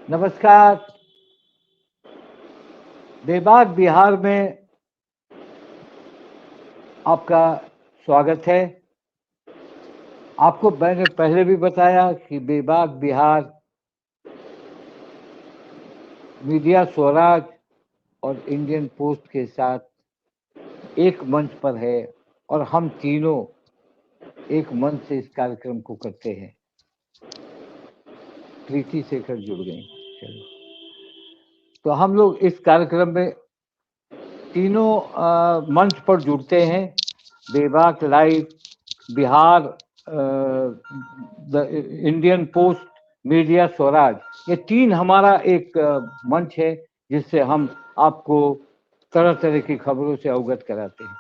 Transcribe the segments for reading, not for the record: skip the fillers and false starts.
नमस्कार। बेबाक बिहार में आपका स्वागत है। आपको मैंने पहले भी बताया कि बेबाक बिहार मीडिया स्वराज और इंडियन पोस्ट के साथ एक मंच पर है और हम तीनों एक मंच से इस कार्यक्रम को करते हैं। प्रीति शेखर जुड़ गई। चलो, तो हम लोग इस कार्यक्रम में तीनों मंच पर जुड़ते हैं। बेबाक live, Bihar, the Indian post, media Swaraj, ये तीन हमारा एक मंच है जिससे हम आपको तरह तरह की खबरों से अवगत कराते हैं।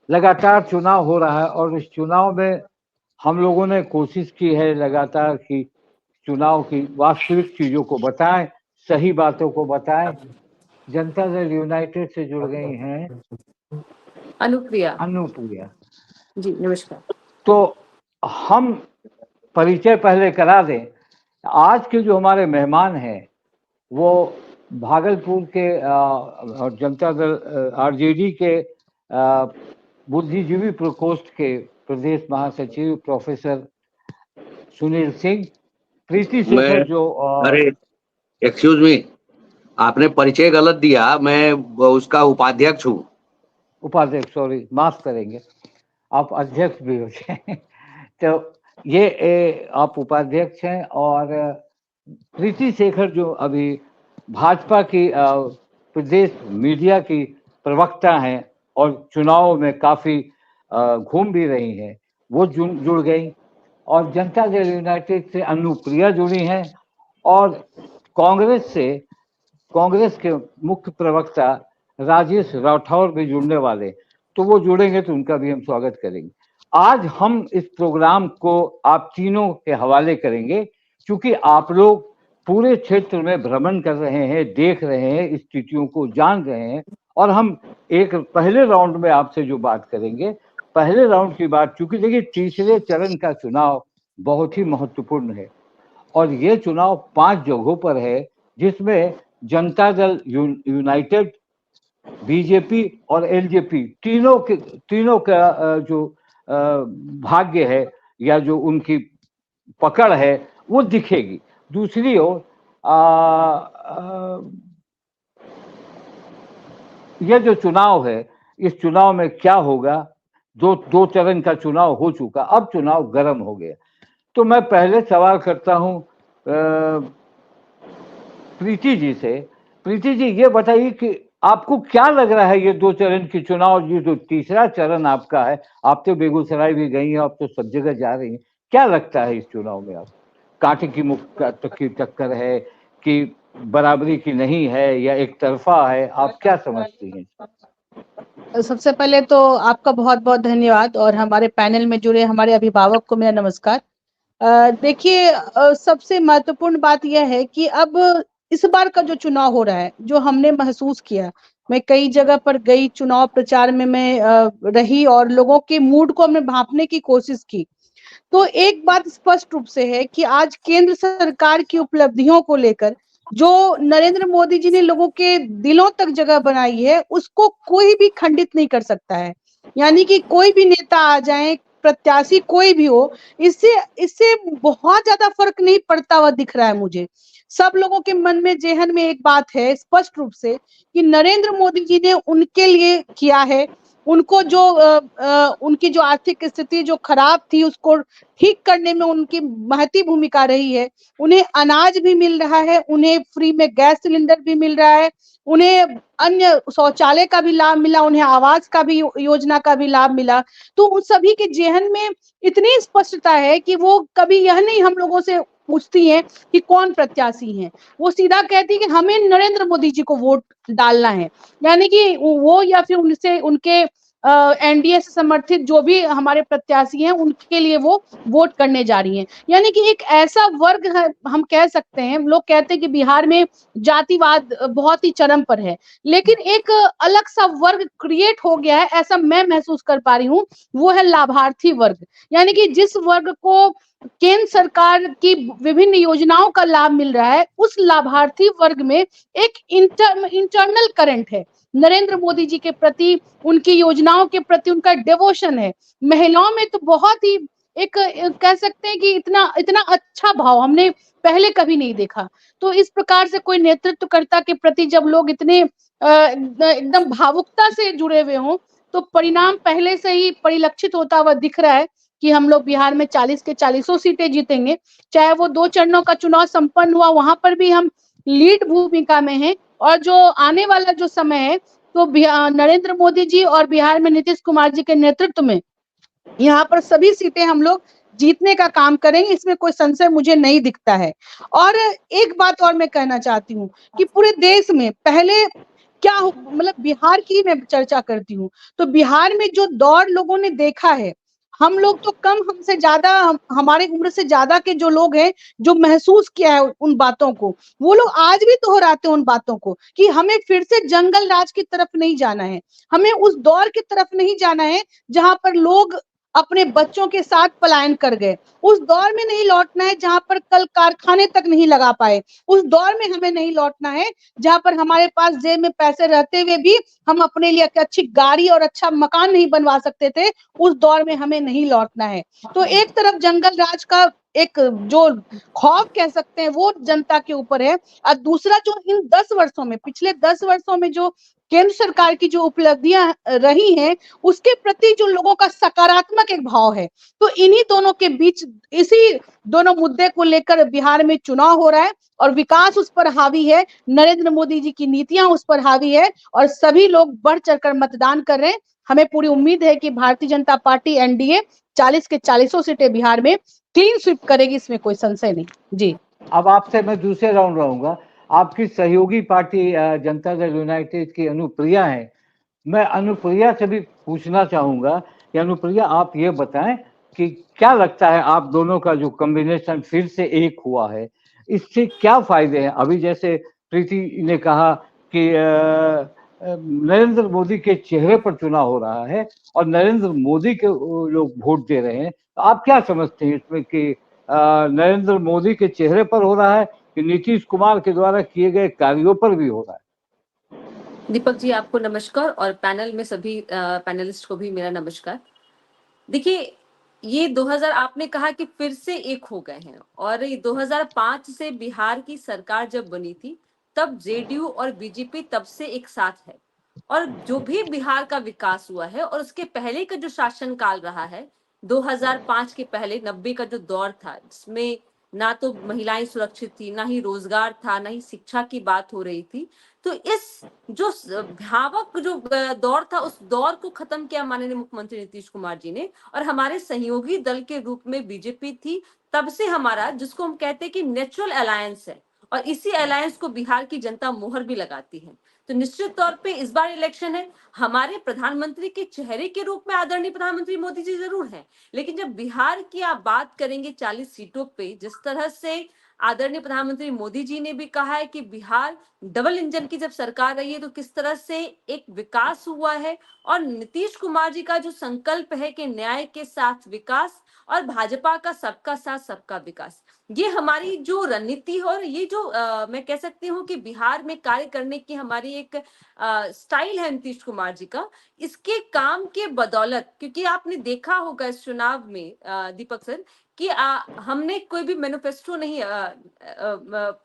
लगातार चुनाव हो रहा है और इस चुनाव में हम लोगों ने कोशिश की है लगातार कि चुनाव की वास्तविक चीजों को बताएं, सही बातों को बताएं। जनता दल यूनाइटेड से जुड़ गई हैं अनुप्रिया। अनुप्रिया जी नमस्कार। तो हम परिचय पहले करा दें। आज के जो हमारे मेहमान हैं वो भागलपुर के और जनता दल आरजेडी के बुद्धिजीवी प्रकोष्ठ के प्रदेश महासचिव प्रोफेसर सुनील सिंह, प्रीति शेखर जो अरे एक्सक्यूज मी, आपने परिचय गलत दिया। मैं उसका उपाध्यक्ष हूँ। उपाध्यक्ष, सॉरी, माफ करेंगे, आप अध्यक्ष भी हो जाए। तो ये आप उपाध्यक्ष हैं और प्रीति शेखर जो अभी भाजपा की प्रदेश मीडिया की प्रवक्ता हैं और चुनाव में काफी घूम भी रही हैं, वो जुड़ गई। और जनता दल यूनाइटेड से अनुप्रिया जुड़ी हैं और कांग्रेस से कांग्रेस के मुख्य प्रवक्ता राजेश राठौर भी जुड़ने वाले, तो वो जुड़ेंगे तो उनका भी हम स्वागत करेंगे। आज हम इस प्रोग्राम को आप तीनों के हवाले करेंगे क्योंकि आप लोग पूरे क्षेत्र में भ्रमण कर रहे हैं, देख रहे हैं, स्थितियों को जान रहे हैं और हम एक पहले राउंड में आपसे जो बात करेंगे, पहले राउंड की बात, चूंकि देखिए तीसरे चरण का चुनाव बहुत ही महत्वपूर्ण है और ये चुनाव 5 जगहों पर है जिसमें जनता दल यूनाइटेड, बीजेपी और एलजेपी तीनों का जो भाग्य है या जो उनकी पकड़ है वो दिखेगी। दूसरी ओर यह जो चुनाव है, इस चुनाव में क्या होगा, दो चरण का चुनाव हो चुका, अब चुनाव गर्म हो गया। तो मैं पहले सवाल करता हूं प्रीति जी से। प्रीति जी, ये बताइए कि आपको क्या लग रहा है ये 2 चरण की चुनाव, ये जो तीसरा चरण आपका है, आप तो बेगूसराय भी गई हैं, आप तो सब जगह जा रही हैं, क्या लगता है इस चुनाव में? आप कांटे की मुख की टक्कर है कि बराबरी की नहीं है या एक तरफा है, आप क्या समझती हैं? सबसे पहले तो आपका बहुत बहुत धन्यवाद और हमारे पैनल में जुड़े हमारे अभिभावक को मेरा नमस्कार। देखिए, सबसे महत्वपूर्ण बात यह है कि अब इस बार का जो चुनाव हो रहा है, जो हमने महसूस किया, मैं कई जगह पर गई, चुनाव प्रचार में मैं रही और लोगों के मूड को हमने भांपने की कोशिश की। तो एक बात स्पष्ट रूप से है कि आज केंद्र सरकार की उपलब्धियों को लेकर जो नरेंद्र मोदी जी ने लोगों के दिलों तक जगह बनाई है, उसको कोई भी खंडित नहीं कर सकता है। यानी कि कोई भी नेता आ जाए, प्रत्याशी कोई भी हो, इससे इससे बहुत ज्यादा फर्क नहीं पड़ता हुआ दिख रहा है मुझे। सब लोगों के मन में, जेहन में एक बात है स्पष्ट रूप से कि नरेंद्र मोदी जी ने उनके लिए किया है। उनको जो उनकी जो आर्थिक स्थिति जो खराब थी उसको ठीक करने में उनकी महती भूमिका रही है। उन्हें अनाज भी मिल रहा है, उन्हें फ्री में गैस सिलेंडर भी मिल रहा है, उन्हें अन्य शौचालय का भी लाभ मिला, उन्हें आवास का भी योजना का भी लाभ मिला। तो उन सभी के जेहन में इतनी स्पष्टता है कि वो कभी यह नहीं हम लोगों से पूछती हैं कि कौन प्रत्याशी हैं, वो सीधा कहती है कि हमें नरेंद्र मोदी जी को वोट डालना है। यानी कि वो या फिर उनसे उनके एनडीए से समर्थित जो भी हमारे प्रत्याशी हैं उनके लिए वो वोट करने जा रही हैं। यानी कि एक ऐसा वर्ग है, हम कह सकते हैं, लोग कहते हैं कि बिहार में जातिवाद बहुत ही चरम पर है, लेकिन एक अलग सा वर्ग क्रिएट हो गया है, ऐसा मैं महसूस कर पा रही हूँ। वो है लाभार्थी वर्ग। यानी कि जिस वर्ग को केंद्र सरकार की विभिन्न योजनाओं का लाभ मिल रहा है, उस लाभार्थी वर्ग में एक इंटरनल करंट है नरेंद्र मोदी जी के प्रति, उनकी योजनाओं के प्रति उनका डिवोशन है। महिलाओं में तो बहुत ही एक कह सकते हैं कि इतना इतना अच्छा भाव हमने पहले कभी नहीं देखा। तो इस प्रकार से कोई नेतृत्वकर्ता के प्रति जब लोग इतने एकदम भावुकता से जुड़े हुए हों, तो परिणाम पहले से ही परिलक्षित होता हुआ दिख रहा है कि हम लोग बिहार में 40 के 40 सीटें जीतेंगे। चाहे वो 2 चरणों का चुनाव संपन्न हुआ, वहां पर भी हम लीड भूमिका में हैं। और जो आने वाला जो समय है, तो नरेंद्र मोदी जी और बिहार में नीतीश कुमार जी के नेतृत्व में यहाँ पर सभी सीटें हम लोग जीतने का काम करेंगे, इसमें कोई संशय मुझे नहीं दिखता है। और एक बात और मैं कहना चाहती हूँ कि पूरे देश में पहले क्या मतलब बिहार की मैं चर्चा करती हूँ, तो बिहार में जो दौर लोगों ने देखा है, हम लोग तो कम, हमसे ज्यादा, हमारे उम्र से ज्यादा के जो लोग हैं, जो महसूस किया है उन बातों को, वो लोग आज भी दोहराते हैं उन बातों को कि हमें फिर से जंगल राज की तरफ नहीं जाना है, हमें उस दौर की तरफ नहीं जाना है जहां पर लोग अपने बच्चों के साथ पलायन कर गए। उस दौर में नहीं लौटना है जहां पर कल कारखाने तक नहीं लगा पाए। उस दौर में हमें नहीं लौटना है जहां पर हमारे पास जेब में पैसे रहते हुए भी हम अपने लिए अच्छी गाड़ी और अच्छा मकान नहीं बनवा सकते थे। उस दौर में हमें नहीं लौटना है। तो एक तरफ जंगल राज का एक जो खौफ कह सकते हैं वो जनता के ऊपर है, और दूसरा जो इन 10 वर्षों में, पिछले 10 वर्षों में जो केंद्र सरकार की जो उपलब्धियां रही हैं, उसके प्रति जो लोगों का सकारात्मक एक भाव है। तो इन्हीं दोनों के बीच, इसी दोनों मुद्दे को लेकर बिहार में चुनाव हो रहा है, और विकास उस पर हावी है, नरेंद्र मोदी जी की नीतियां उस पर हावी है, और सभी लोग बढ़ चढ़कर मतदान कर रहे हैं। हमें पूरी उम्मीद है कि भारतीय जनता पार्टी एनडीए 40 के 40 सीटें बिहार में क्लीन स्वीप करेगी, इसमें कोई संशय नहीं जी। अब आपसे मैं दूसरे राउंड रहूंगा। आपकी सहयोगी पार्टी जनता दल यूनाइटेड की अनुप्रिया है। मैं अनुप्रिया से भी पूछना चाहूंगा कि अनुप्रिया, आप ये बताएं कि क्या लगता है आप दोनों का जो कॉम्बिनेशन फिर से एक हुआ है, इससे क्या फायदे हैं? अभी जैसे प्रीति ने कहा कि नरेंद्र मोदी के चेहरे पर चुनाव हो रहा है और नरेंद्र मोदी के लोग वोट दे रहे हैं, तो आप क्या समझते हैं इसमें कि नरेंद्र मोदी के चेहरे पर हो रहा है कि नीतीश कुमार के द्वारा किए गए कार्यों पर भी हो रहा है? दीपक जी, आपको नमस्कार, और पैनल में सभी पैनलिस्ट को भी मेरा नमस्कार। देखिए, ये 2000 आपने कहा कि फिर से एक हो गए हैं, और ये 2005 से बिहार की सरकार जब बनी थी, तब जेडीयू और बीजेपी तब से एक साथ है। और जो भी बिहार का विकास हुआ है, और उसके पहले का जो शासन काल रहा है, 2005 के पहले 90 का जो दौर था, जिसमें ना तो महिलाएं सुरक्षित थी, ना ही रोजगार था, ना ही शिक्षा की बात हो रही थी। तो इस जो भयावक जो दौर था, उस दौर को खत्म किया माननीय मुख्यमंत्री नीतीश कुमार जी ने, और हमारे सहयोगी दल के रूप में बीजेपी थी। तब से हमारा, जिसको हम कहते हैं कि नेचुरल अलायंस है, और इसी अलायंस को बिहार की जनता मोहर भी लगाती है। तो निश्चित तौर पे इस बार इलेक्शन है, हमारे प्रधानमंत्री के चेहरे के रूप में आदरणीय प्रधानमंत्री मोदी जी जरूर हैं, लेकिन जब बिहार की आप बात करेंगे 40 सीटों पे, जिस तरह से आदरणीय प्रधानमंत्री मोदी जी ने भी कहा है कि बिहार डबल इंजन की जब सरकार रही है, तो किस तरह से एक विकास हुआ है, और नीतीश कुमार जी का जो संकल्प है कि न्याय के साथ विकास, और भाजपा का सबका साथ सबका विकास, ये हमारी जो रणनीति है, और ये जो मैं कह सकती हूँ कि बिहार में कार्य करने की हमारी एक स्टाइल है नीतीश कुमार जी का, इसके काम के बदौलत, क्योंकि आपने देखा होगा इस चुनाव में दीपक सर कि हमने कोई भी मैनिफेस्टो नहीं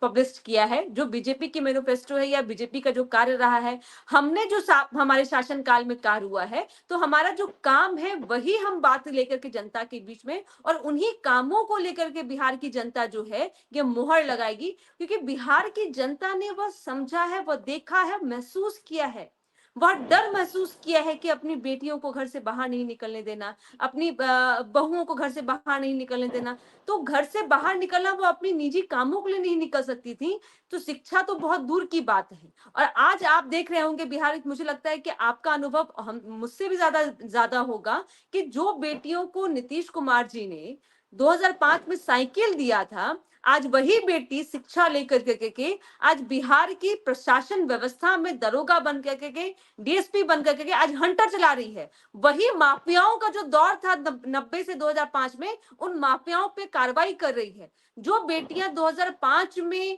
पब्लिश किया है। जो बीजेपी की मैनिफेस्टो है या बीजेपी का जो कार्य रहा है, हमने जो हमारे शासन काल में कार्य हुआ है, तो हमारा जो काम है वही हम बात लेकर के जनता के बीच में, और उन्हीं कामों को लेकर के बिहार की जनता जो है ये मोहर लगाएगी, क्योंकि बिहार की जनता ने वह समझा है, वह देखा है, महसूस किया है, वह डर महसूस किया है कि अपनी बेटियों को घर से बाहर नहीं निकलने देना, अपनी बहुओं को घर से बाहर नहीं निकलने देना। तो घर से बाहर निकलना, वो अपनी निजी कामों के लिए नहीं निकल सकती थी, तो शिक्षा तो बहुत दूर की बात है। और आज आप देख रहे होंगे बिहार, मुझे लगता है कि आपका अनुभव हम मुझसे भी ज्यादा होगा, कि जो बेटियों को नीतीश कुमार जी ने 2005 में साइकिल दिया था, आज वही बेटी शिक्षा लेकर के आज बिहार की प्रशासन व्यवस्था में दरोगा बन करके डीएसपी बन करके आज हंटर चला रही है। वही माफियाओं का जो दौर था 90 से 2005 में, उन माफियाओं पे कार्रवाई कर रही है। जो बेटियां 2005 में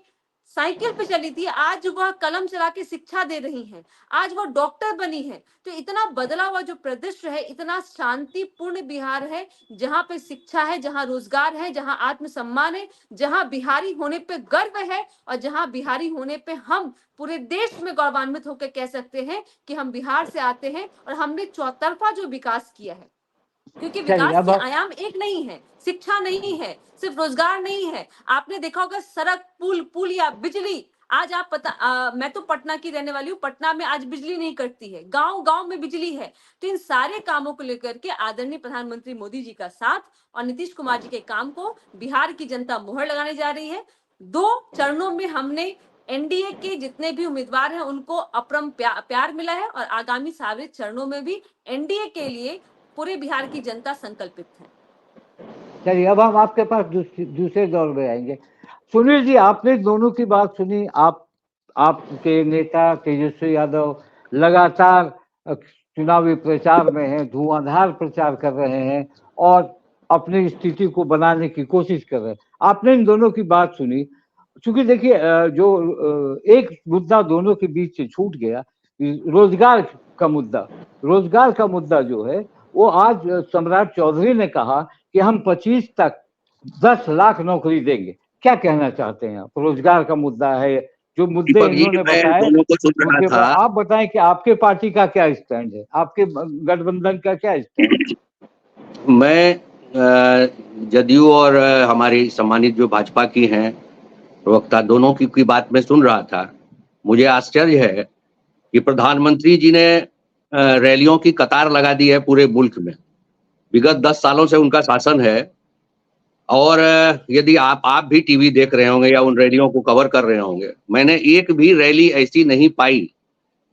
साइकिल पे चली थी, आज वह कलम चला के शिक्षा दे रही हैं, आज वह डॉक्टर बनी है। तो इतना बदला हुआ जो प्रदृश्य है, इतना शांतिपूर्ण बिहार है, जहां पे शिक्षा है, जहां रोजगार है, जहां आत्मसम्मान है, जहां बिहारी होने पे गर्व है, और जहां बिहारी होने पे हम पूरे देश में गौरवान्वित होकर कह सकते हैं कि हम बिहार से आते हैं और हमने चौतरफा जो विकास किया है। क्योंकि विकास के आयाम एक नहीं है, शिक्षा नहीं है, सिर्फ रोजगार नहीं है। आपने देखा होगा सड़क, पुल या बिजली। आज आप मैं तो पटना की रहने वाली हूँ, पटना में आज बिजली नहीं कटती है, गांव गांव में बिजली है। तो इन सारे कामों को लेकर के आदरणीय प्रधानमंत्री मोदी जी का साथ और नीतीश कुमार जी के काम को बिहार की जनता मुहर लगाने जा रही है। 2 चरणों में हमने एनडीए के जितने भी उम्मीदवार हैं उनको अपरम प्यार मिला है, और आगामी सारे चरणों में भी एनडीए के लिए पूरे बिहार की जनता संकल्पित है। चलिए, अब हम आपके पास दूसरे दौर में आएंगे। सुनील जी, आपने दोनों की बात सुनी। आपके नेता तेजस्वी यादव लगातार चुनावी प्रचार में हैं, धुआंधार प्रचार कर रहे हैं और अपनी स्थिति को बनाने की कोशिश कर रहे हैं। आपने इन दोनों की बात सुनी। क्योंकि देखिए, जो एक मुद्दा दोनों के बीच से छूट गया, रोजगार का मुद्दा जो है, वो आज सम्राट चौधरी ने कहा कि हम 25 तक 10 लाख नौकरी देंगे। क्या कहना चाहते हैं आप? रोजगार का मुद्दा है, जो मुद्दे इन्होंने बताए, आप बताएं कि आपके पार्टी का क्या स्टैंड है, आपके गठबंधन का क्या स्टैंड है? मैं जदयू और हमारी सम्मानित जो भाजपा की हैं प्रवक्ता, दोनों की बात में सुन रहा था। मुझे आश्चर्य है कि प्रधानमंत्री जी ने रैलियों की कतार लगा दी है पूरे मुल्क में। विगत 10 सालों से उनका शासन है, और यदि आप भी टीवी देख रहे होंगे या उन रैलियों को कवर कर रहे होंगे, मैंने एक भी रैली ऐसी नहीं पाई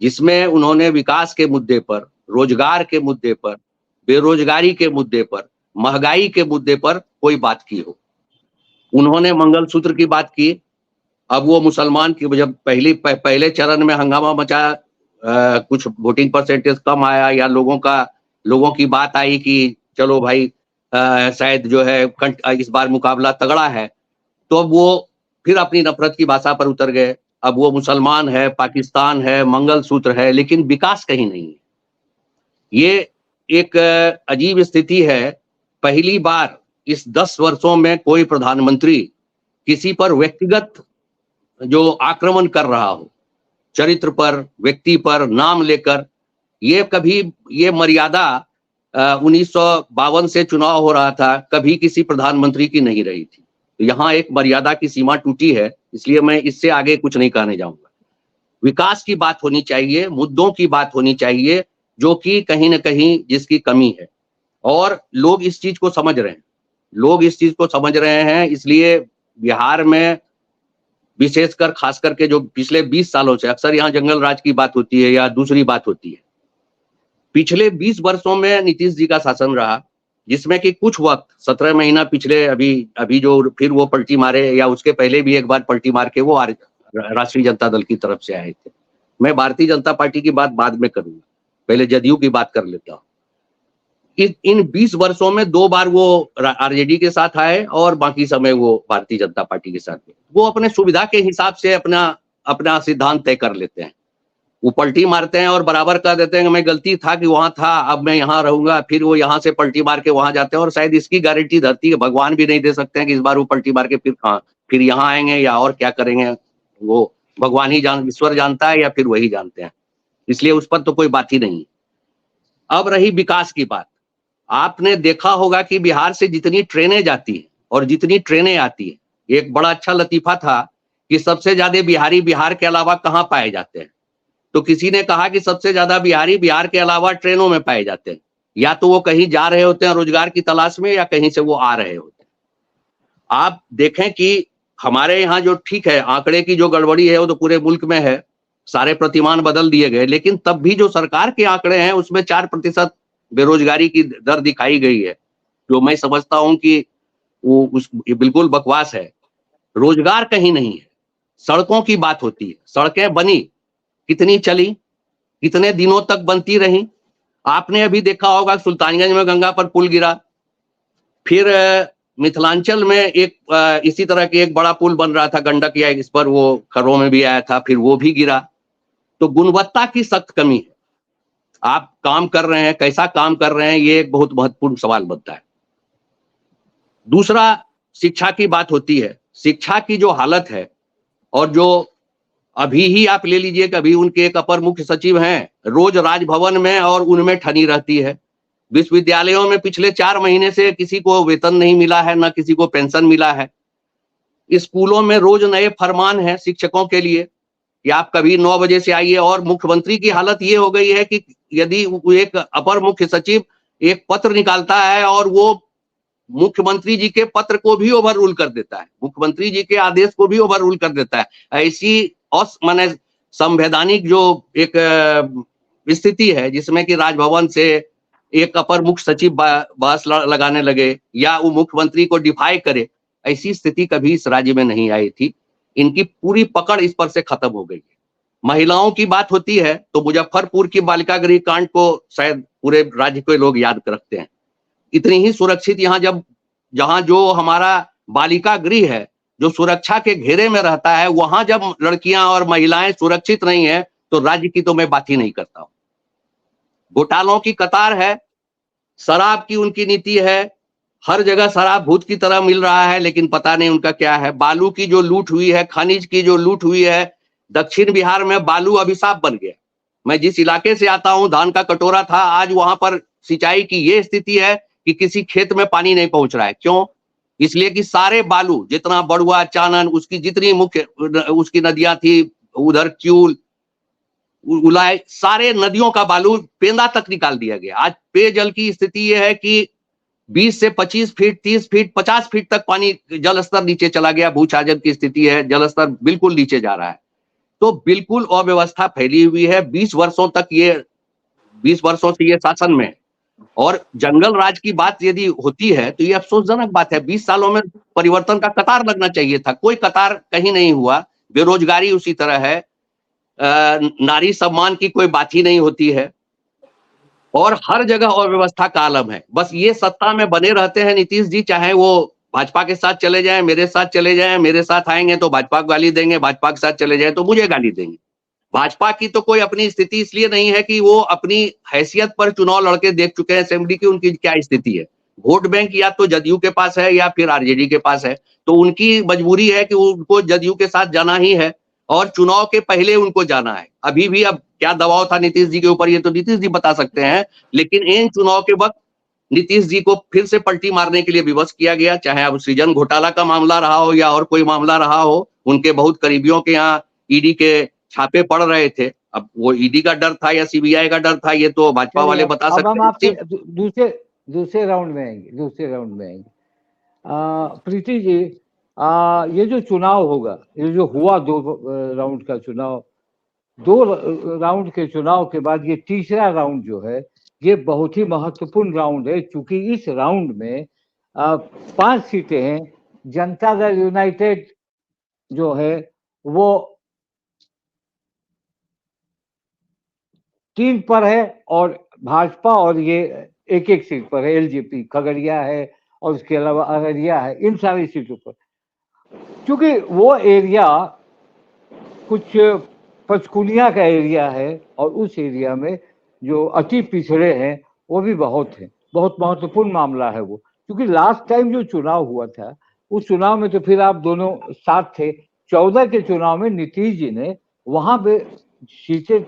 जिसमें उन्होंने विकास के मुद्दे पर, रोजगार के मुद्दे पर, बेरोजगारी के मुद्दे पर, महंगाई के मुद्दे पर कोई बात की हो। उन्होंने मंगलसूत्र की बात की। अब वो मुसलमान की, जब पहले चरण में हंगामा मचा, कुछ वोटिंग परसेंटेज कम आया, या लोगों की बात आई कि चलो भाई शायद जो है इस बार मुकाबला तगड़ा है, तो अब वो फिर अपनी नफरत की भाषा पर उतर गए। अब वो मुसलमान है, पाकिस्तान है, मंगलसूत्र है, लेकिन विकास कहीं नहीं है। ये एक अजीब स्थिति है। पहली बार इस 10 वर्षों में कोई प्रधानमंत्री किसी पर व्यक्तिगत जो आक्रमण कर रहा हो, चरित्र पर, व्यक्ति पर, नाम लेकर, ये मर्यादा 1952 से चुनाव हो रहा था, कभी किसी प्रधानमंत्री की नहीं रही थी। तो यहाँ एक मर्यादा की सीमा टूटी है, इसलिए मैं इससे आगे कुछ नहीं कहने जाऊंगा। विकास की बात होनी चाहिए, मुद्दों की बात होनी चाहिए, जो कि कहीं ना कहीं जिसकी कमी है, और लोग इस चीज को समझ रहे हैं। इसलिए बिहार में विशेषकर खास करके जो पिछले 20 सालों से, अक्सर यहाँ जंगल राज की बात होती है या दूसरी बात होती है, पिछले 20 वर्षों में नीतीश जी का शासन रहा, जिसमें कि कुछ वक्त 17 महीना पिछले अभी जो फिर वो पलटी मारे, या उसके पहले भी एक बार पलटी मार के वो राष्ट्रीय जनता दल की तरफ से आए थे। मैं भारतीय जनता पार्टी की बात बाद में करूंगा, पहले जदयू की बात कर लेता हूँ। इन 20 वर्षों में 2 बार वो आरजेडी के साथ आए, और बाकी समय वो भारतीय जनता पार्टी के साथ। वो अपने सुविधा के हिसाब से अपना सिद्धांत तय कर लेते हैं। वो पलटी मारते हैं और बराबर कह देते हैं कि मैं गलती था कि वहां था, अब मैं यहाँ रहूंगा। फिर वो यहाँ से पलटी मार के वहां जाते हैं, और शायद इसकी गारंटी धरती है भगवान भी नहीं दे सकते हैं कि इस बार वो पलटी मार के फिर यहाँ आएंगे या और क्या करेंगे। वो भगवान ही ईश्वर जानता है, या फिर वही जानते हैं। इसलिए उस पर तो कोई बात ही नहीं। अब रही विकास की बात, आपने देखा होगा कि बिहार से जितनी ट्रेनें जाती है और जितनी ट्रेनें आती है, एक बड़ा अच्छा लतीफा था कि सबसे ज्यादा बिहारी बिहार के अलावा कहाँ पाए जाते हैं। तो किसी ने कहा कि सबसे ज्यादा बिहारी बिहार के अलावा ट्रेनों में पाए जाते हैं, या तो वो कहीं जा रहे होते हैं रोजगार की तलाश में, या कहीं से वो आ रहे होते हैं। आप देखें कि हमारे यहाँ जो ठीक है, आंकड़े की जो गड़बड़ी है वो तो पूरे मुल्क में है, सारे प्रतिमान बदल दिए गए, लेकिन तब भी जो सरकार के आंकड़े हैं उसमें 4% बेरोजगारी की दर दिखाई गई है, जो मैं समझता हूं कि वो बिल्कुल बकवास है। रोजगार कहीं नहीं है, सड़कों की बात होती है, सड़कें बनी, कितनी चली, कितने दिनों तक बनती रही। आपने अभी देखा होगा सुल्तानगंज में गंगा पर पुल गिरा, फिर मिथिलांचल में एक इसी तरह के एक बड़ा पुल बन रहा था गंडक या इस पर, वो खबरों में भी आया था, फिर वो भी गिरा। तो गुणवत्ता की सख्त कमी है। आप काम कर रहे हैं, कैसा काम कर रहे हैं, ये एक बहुत महत्वपूर्ण सवाल बनता है। दूसरा शिक्षा की बात होती है। शिक्षा की जो हालत है, और जो अभी ही आप ले लीजिए कि अभी उनके एक अपर मुख्य सचिव हैं, रोज राजभवन में और उनमें ठनी रहती है। विश्वविद्यालयों में पिछले 4 महीने से किसी को वेतन नहीं मिला है, ना किसी को पेंशन मिला है। स्कूलों में रोज नए फरमान हैं शिक्षकों के लिए कि आप कभी 9 बजे से आइए, और मुख्यमंत्री की हालत ये हो गई है कि यदि एक अपर मुख्य सचिव एक पत्र निकालता है और वो मुख्यमंत्री जी के पत्र को भी ओवर रूल कर देता है, मुख्यमंत्री जी के आदेश को भी ओवर रूल कर देता है। ऐसी माने संवैधानिक जो एक स्थिति है जिसमें कि राजभवन से एक अपर मुख्य सचिव बहस लगाने लगे या वो मुख्यमंत्री को डिफाई करे, ऐसी स्थिति कभी इस राज्य में नहीं आई थी। इनकी पूरी पकड़ इस पर से खत्म हो गई है। महिलाओं की बात होती है तो मुजफ्फरपुर की बालिका गृह कांड को शायद पूरे राज्य के लोग याद रखते हैं। इतनी ही सुरक्षित जहां जो हमारा बालिका गृह है, जो सुरक्षा के घेरे में रहता है, वहां जब लड़कियां और महिलाएं सुरक्षित नहीं है तो राज्य की तो मैं बात ही नहीं करता हूं। घोटालों की कतार है, शराब की उनकी नीति है, हर जगह शराब भूत की तरह मिल रहा है, लेकिन पता नहीं उनका क्या है। बालू की जो लूट हुई है, खनिज की जो लूट हुई है, दक्षिण बिहार में बालू अभिशाप बन गया। मैं जिस इलाके से आता हूं, धान का कटोरा था, आज वहां पर सिंचाई की ये स्थिति है कि किसी खेत में पानी नहीं पहुंच रहा है। क्यों? इसलिए कि सारे बालू, जितना बड़ुआ, चानन, उसकी जितनी मुख्य उसकी नदियां थी, उधर क्यूल, उलाय, सारे नदियों का बालू पेंदा तक निकाल दिया गया। आज पेयजल की स्थिति यह है कि 20 से 25 फीट, 30 फीट, 50 फीट तक पानी जल स्तर नीचे चला गया। भूचाजन की स्थिति है, जल स्तर बिल्कुल नीचे जा रहा है। तो बिल्कुल अव्यवस्था फैली हुई है। 20 वर्षों से ये शासन में, और जंगल राज की बात यदि होती है तो ये अफसोसजनक बात है। 20 सालों में परिवर्तन का कतार लगना चाहिए था, कोई कतार कहीं नहीं हुआ। बेरोजगारी उसी तरह है, नारी सम्मान की कोई बात ही नहीं होती है, और हर जगह अव्यवस्था का आलम है। बस ये सत्ता में बने रहते हैं नीतीश जी, चाहे वो भाजपा के साथ चले जाएं, मेरे साथ चले जाएं, मेरे साथ आएंगे तो भाजपा को गाली देंगे, भाजपा के साथ चले जाएं तो मुझे गाली देंगे। भाजपा की तो कोई अपनी स्थिति इसलिए नहीं है कि वो अपनी हैसियत पर चुनाव लड़के देख चुके हैं असेंबली की, उनकी क्या स्थिति है। वोट बैंक या तो जदयू के पास है या फिर आरजेडी के पास है, तो उनकी मजबूरी है कि उनको जदयू के साथ जाना ही है, और चुनाव के पहले उनको जाना है। अभी भी अब क्या दबाव था नीतीश जी के ऊपर, ये तो नीतीश जी बता सकते हैं, लेकिन इन चुनाव के वक्त नीतीश जी को फिर से पलटी मारने के लिए विवश किया गया। चाहे अब सृजन घोटाला का मामला रहा हो या और कोई मामला रहा हो, उनके बहुत करीबियों के यहाँ ईडी के छापे पड़ रहे थे। अब वो ईडी का डर था या सीबीआई का डर था, ये तो भाजपा वाले बता सकते हैं। अब हम आपसे दूसरे राउंड में आएंगे। प्रीति जी, ये जो चुनाव होगा, ये जो हुआ 2 राउंड का चुनाव, 2 राउंड के चुनाव के बाद ये तीसरा राउंड जो है, ये बहुत ही महत्वपूर्ण राउंड है, क्योंकि इस राउंड में 5 सीटें हैं। जनता दल यूनाइटेड जो है वो 3 पर है, और भाजपा और ये एक सीट पर है। एलजेपी खगड़िया है और उसके अलावा अररिया है, इन सारी सीटों पर। क्योंकि वो एरिया कुछ पचकुनिया का एरिया है, और उस एरिया में जो अति पिछड़े हैं वो भी बहुत हैं। बहुत महत्वपूर्ण मामला है वो, क्योंकि लास्ट टाइम जो चुनाव हुआ था, उस चुनाव में तो फिर आप दोनों साथ थे। 14 के चुनाव में नीतीश जी ने वहां पे सीटें,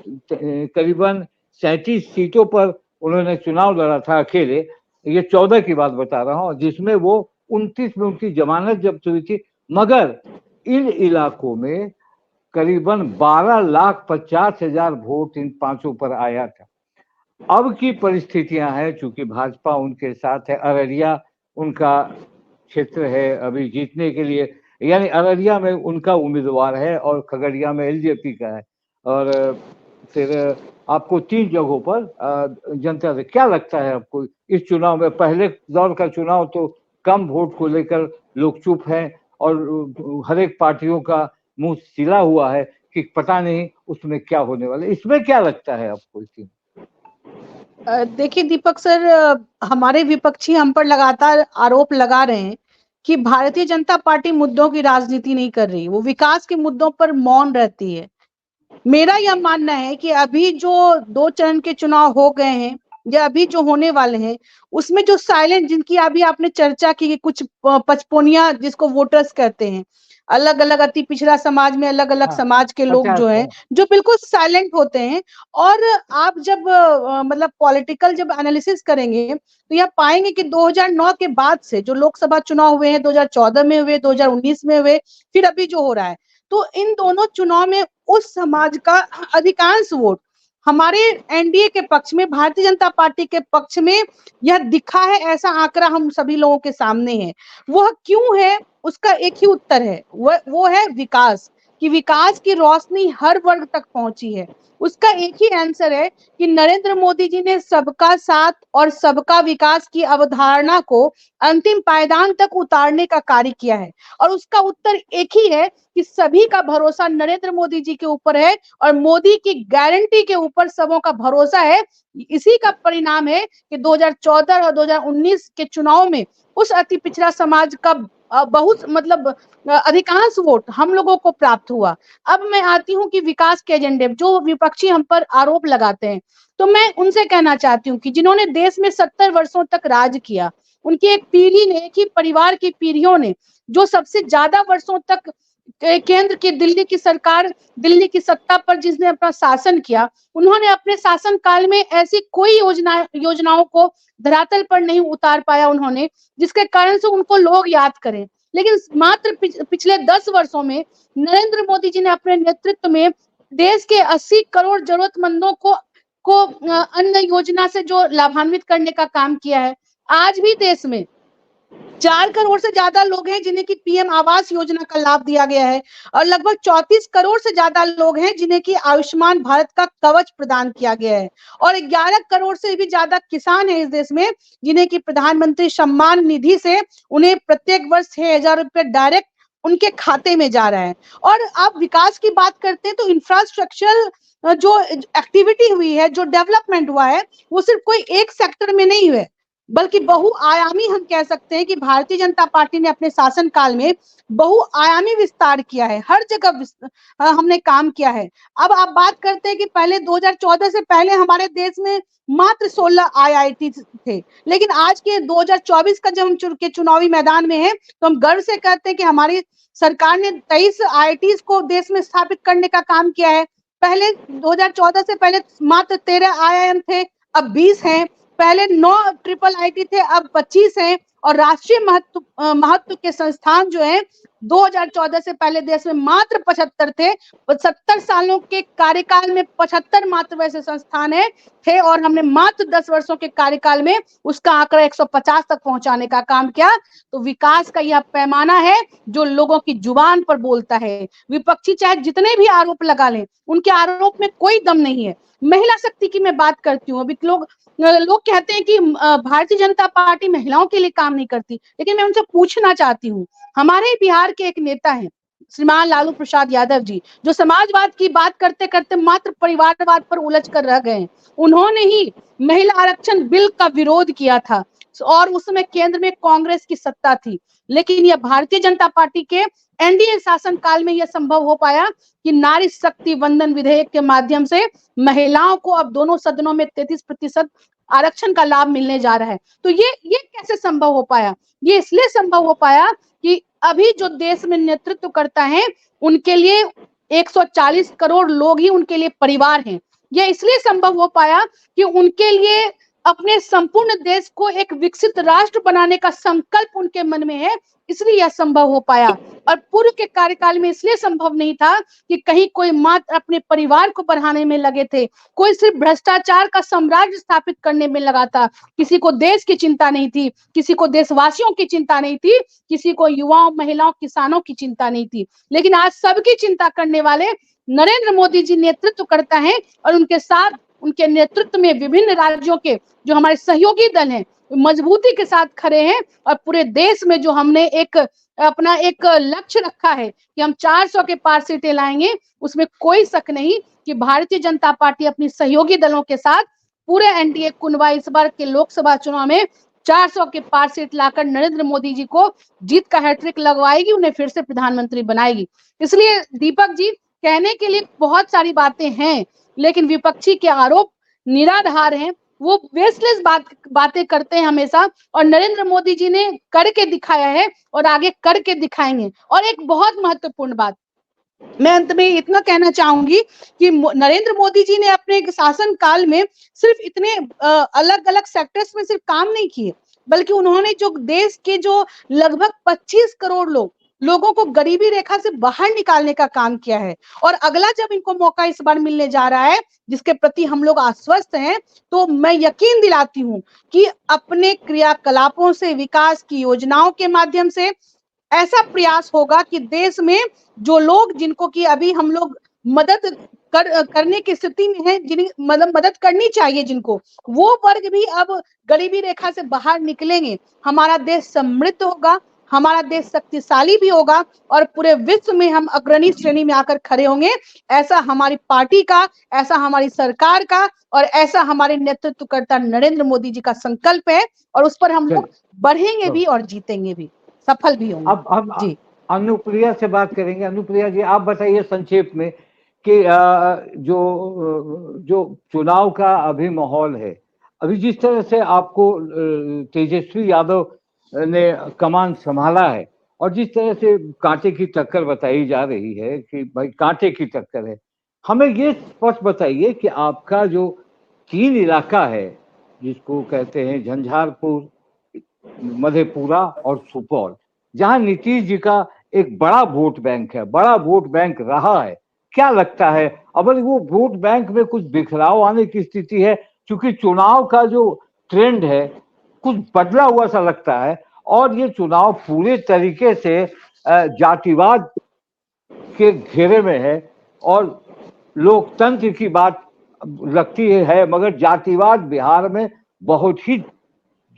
करीबन 37 सीटों पर उन्होंने चुनाव लड़ा था अकेले। ये 14 की बात बता रहा हूँ, जिसमें वो 29 में उनकी जमानत जब्त हुई थी। मगर इन इलाकों में करीबन 12,50,000 वोट इन 5 पर आया था। अब की परिस्थितियां हैं, चूंकि भाजपा उनके साथ है, अररिया उनका क्षेत्र है अभी जीतने के लिए, यानी अररिया में उनका उम्मीदवार है और खगड़िया में एलजेपी का है। और फिर आपको 3 जगहों पर जनता से क्या लगता है आपको इस चुनाव में? पहले दौर का चुनाव तो कम वोट को लेकर लोग चुप हैं, और हर एक पार्टियों का मुंह सिला हुआ है कि पता नहीं उसमें क्या होने वाला है। इसमें क्या लगता है आपको? देखिए दीपक सर, हमारे विपक्षी हम पर लगातार आरोप लगा रहे हैं कि भारतीय जनता पार्टी मुद्दों की राजनीति नहीं कर रही, वो विकास के मुद्दों पर मौन रहती है। मेरा यह मानना है कि अभी जो 2 चरण के चुनाव हो गए हैं या अभी जो होने वाले हैं, उसमें जो साइलेंट, जिनकी अभी आपने चर्चा की कि कुछ पचपौनिया जिसको वोटर्स कहते हैं, अलग अलग अति पिछड़ा समाज में अलग अलग हाँ, समाज के लोग 50 जो हैं, जो बिल्कुल साइलेंट होते हैं। और आप जब मतलब पॉलिटिकल जब एनालिसिस करेंगे तो यह पाएंगे कि 2009 के बाद से जो लोकसभा चुनाव हुए हैं, 2014 में हुए, 2019 में हुए, फिर अभी जो हो रहा है, तो इन दोनों चुनाव में उस समाज का अधिकांश वोट हमारे एनडीए के पक्ष में, भारतीय जनता पार्टी के पक्ष में यह दिखा है। ऐसा आंकड़ा हम सभी लोगों के सामने है। वह क्यों है, उसका एक ही उत्तर है, वो है विकास। कि विकास की रोशनी हर वर्ग तक पहुंची है। उसका एक ही आंसर है कि नरेंद्र मोदी जी ने सबका साथ और सबका विकास की अवधारणा को अंतिम पायदान तक उतारने का कार्य किया है। और उसका उत्तर एक ही है कि सभी का भरोसा नरेंद्र मोदी जी के ऊपर है और मोदी की गारंटी के ऊपर सबों का भरोसा है। इसी का परिणाम है कि 2014 और 2019 के चुनाव में उस अति पिछड़ा समाज का बहुत मतलब अधिकांश वोट हम लोगों को प्राप्त हुआ। अब मैं आती हूँ कि विकास के एजेंडे जो विपक्षी हम पर आरोप लगाते हैं, तो मैं उनसे कहना चाहती हूँ कि जिन्होंने देश में 70 वर्षों तक राज किया, उनकी एक पीढ़ी ने, एक ही परिवार की पीढ़ियों ने जो सबसे ज्यादा वर्षों तक केंद्र की दिल्ली की सरकार, दिल्ली की सत्ता पर जिसने अपना शासन किया, उन्होंने अपने शासन काल में ऐसी कोई योजनाओं को धरातल पर नहीं उतार पाया उन्होंने, जिसके कारण से उनको लोग याद करें। लेकिन मात्र पिछले 10 वर्षों में नरेंद्र मोदी जी ने अपने नेतृत्व में देश के 80 करोड़ जरूरतमंदों को अन्न योजना से जो लाभान्वित करने का काम किया है। आज भी देश में 4 करोड़ से ज्यादा लोग हैं जिन्हें की पीएम आवास योजना का लाभ दिया गया है और लगभग 34 करोड़ से ज्यादा लोग हैं जिन्हें की आयुष्मान भारत का कवच प्रदान किया गया है और 11 करोड़ से भी ज्यादा किसान हैं इस देश में जिन्हें की प्रधानमंत्री सम्मान निधि से उन्हें प्रत्येक वर्ष 6,000 रुपए डायरेक्ट उनके खाते में जा रहा है। और आप विकास की बात करते हैं तो इंफ्रास्ट्रक्चर जो एक्टिविटी हुई है, जो डेवलपमेंट हुआ है, वो सिर्फ कोई एक सेक्टर में नहीं हुए बल्कि बहुआयामी हम कह सकते हैं कि भारतीय जनता पार्टी ने अपने शासन काल में बहुआयामी विस्तार किया है। हर जगह हमने काम किया है। अब आप बात करते हैं कि पहले 2014 से पहले हमारे देश में मात्र 16 आईआईटी थे, लेकिन आज के 2024 का जब हम के चुनावी मैदान में है तो हम गर्व से कहते हैं कि हमारी सरकार ने 23 आईआईटी को देश में स्थापित करने का काम किया है। पहले 2014 से पहले मात्र 13 आईआईएम थे, अब 20 हैं। पहले 9 ट्रिपल आईटी थे, अब 25 हैं। और राष्ट्रीय महत्व के संस्थान जो हैं 2014 से पहले देश में मात्र 75 थे। 70 सालों के कार्यकाल में 75 मात्र वैसे संस्थान है थे और हमने मात्र 10 वर्षों के कार्यकाल में उसका आंकड़ा 150 तक पहुंचाने का काम किया। तो विकास का यह पैमाना है जो लोगों की जुबान पर बोलता है। विपक्षी चाहे जितने भी आरोप लगा लें, उनके आरोप में कोई दम नहीं है। महिला शक्ति की मैं बात करती हूँ। अभी लोग कहते हैं कि भारतीय जनता पार्टी महिलाओं के लिए काम नहीं करती, लेकिन मैं उनसे पूछना चाहती हूँ, हमारे बिहार के एक नेता हैं श्रीमान लालू प्रसाद यादव जी, जो समाजवाद की बात करते करते मात्र परिवारवाद पर उलझ कर रह गए। उन्होंने ही महिला आरक्षण बिल का विरोध किया था और उस समय केंद्र में कांग्रेस की सत्ता थी, लेकिन यह भारतीय जनता पार्टी के एनडीए शासन काल में यह संभव हो पाया कि नारी शक्ति वंदन विधेयक के माध्यम से महिलाओं को अब दोनों सदनों में 33% आरक्षण का लाभ मिलने जा रहा है। तो ये कैसे संभव हो पाया? ये इसलिए संभव हो पाया कि अभी जो देश में नेतृत्व करता है उनके लिए 140 करोड़ लोग ही उनके लिए परिवार हैं। यह इसलिए संभव हो पाया कि उनके लिए अपने संपूर्ण देश को एक विकसित राष्ट्र बनाने का संकल्प उनके मन में है, इसलिए यह संभव हो पाया। और पूर्व के कार्यकाल में इसलिए संभव नहीं था कि कहीं कोई मात्र अपने परिवार को बढ़ाने में लगे थे, कोई सिर्फ भ्रष्टाचार का साम्राज्य स्थापित करने में लगा था। किसी को देश की चिंता नहीं थी, किसी को देशवासियों की चिंता नहीं थी, किसी को युवाओं, महिलाओं, किसानों की चिंता नहीं थी। लेकिन आज सबकी चिंता करने वाले नरेंद्र मोदी जी नेतृत्व करता है और उनके साथ, उनके नेतृत्व में विभिन्न राज्यों के जो हमारे सहयोगी दल हैं मजबूती के साथ खड़े हैं और पूरे देश में जो हमने एक अपना एक लक्ष्य रखा है कि हम 400 के पार सीटें लाएंगे, उसमें कोई शक नहीं कि भारतीय जनता पार्टी अपनी सहयोगी दलों के साथ पूरे एनडीए कुनवा इस बार के लोकसभा चुनाव में 400 के पार सीट लाकर नरेंद्र मोदी जी को जीत का हैट्रिक लगवाएगी, उन्हें फिर से प्रधानमंत्री बनाएगी। इसलिए दीपक जी, कहने के लिए बहुत सारी बातें हैं, लेकिन विपक्षी के आरोप निराधार हैं, वो बेसलेस बातें करते हैं हमेशा, और नरेंद्र मोदी जी ने करके दिखाया है और आगे करके दिखाएंगे। और एक बहुत महत्वपूर्ण बात मैं अंत में इतना कहना चाहूंगी कि नरेंद्र मोदी जी ने अपने शासन काल में सिर्फ इतने अलग अलग सेक्टर्स में सिर्फ काम नहीं किए, बल्कि उन्होंने जो देश के जो लगभग 25 करोड़ लोगों को गरीबी रेखा से बाहर निकालने का काम किया है। और अगला जब इनको मौका इस बार मिलने जा रहा है, जिसके प्रति हम लोग आश्वस्त हैं, तो मैं यकीन दिलाती हूं कि अपने क्रियाकलापों से, विकास की योजनाओं के माध्यम से ऐसा प्रयास होगा कि देश में जो लोग, जिनको कि अभी हम लोग मदद करने की स्थिति में है, जिन मदद करनी चाहिए जिनको, वो वर्ग भी अब गरीबी रेखा से बाहर निकलेंगे। हमारा देश समृद्ध होगा, हमारा देश शक्तिशाली भी होगा, और पूरे विश्व में हम अग्रणी श्रेणी में आकर खड़े होंगे। ऐसा हमारी पार्टी का, ऐसा हमारी सरकार का, और ऐसा हमारे नेतृत्वकर्ता नरेंद्र मोदी जी का संकल्प है, और उस पर हम लोग बढ़ेंगे भी और जीतेंगे भी, सफल भी होंगे। अब जी, अनुप्रिया से बात करेंगे। अनुप्रिया जी, आप बताइए संक्षेप में कि जो चुनाव का अभी माहौल है, अभी जिस तरह से आपको तेजस्वी यादव ने कमान संभाला है, और जिस तरह से कांटे की टक्कर बताई जा रही है कि भाई कांटे की टक्कर है, हमें ये स्पष्ट बताइए कि आपका जो 3 इलाका है, जिसको कहते हैं झंझारपुर, मधेपुरा और सुपौल, जहां नीतीश जी का एक बड़ा वोट बैंक है, बड़ा वोट बैंक रहा है, क्या लगता है अब वो वोट बैंक में कुछ बिखराव आने की स्थिति है? क्योंकि चुनाव का जो ट्रेंड है कुछ बदला हुआ सा लगता है, और ये चुनाव पूरे तरीके से जातिवाद के घेरे में है, और लोकतंत्र की बात लगती है, मगर जातिवाद बिहार में बहुत ही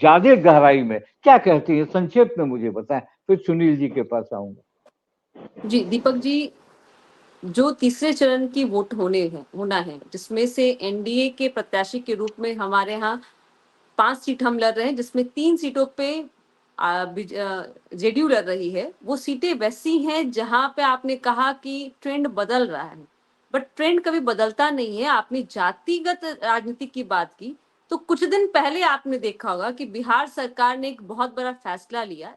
ज्यादा गहराई में। क्या कहती है, संक्षेप में मुझे बताएं, फिर सुनील जी के पास आऊंगा। जी दीपक जी, जो तीसरे चरण की वोट होना है, जिसमें से एनडीए के प्रत्याशी के रूप में हमारे यहाँ 5 सीट हम लड़ रहे हैं, जिसमें 3 सीटों पे जेडीयू लड़ रही है। वो सीटें वैसी हैं जहां पे आपने कहा कि ट्रेंड बदल रहा है, बट ट्रेंड कभी बदलता नहीं है। आपने जातिगत राजनीति की बात की, तो कुछ दिन पहले आपने देखा होगा कि बिहार सरकार ने एक बहुत बड़ा फैसला लिया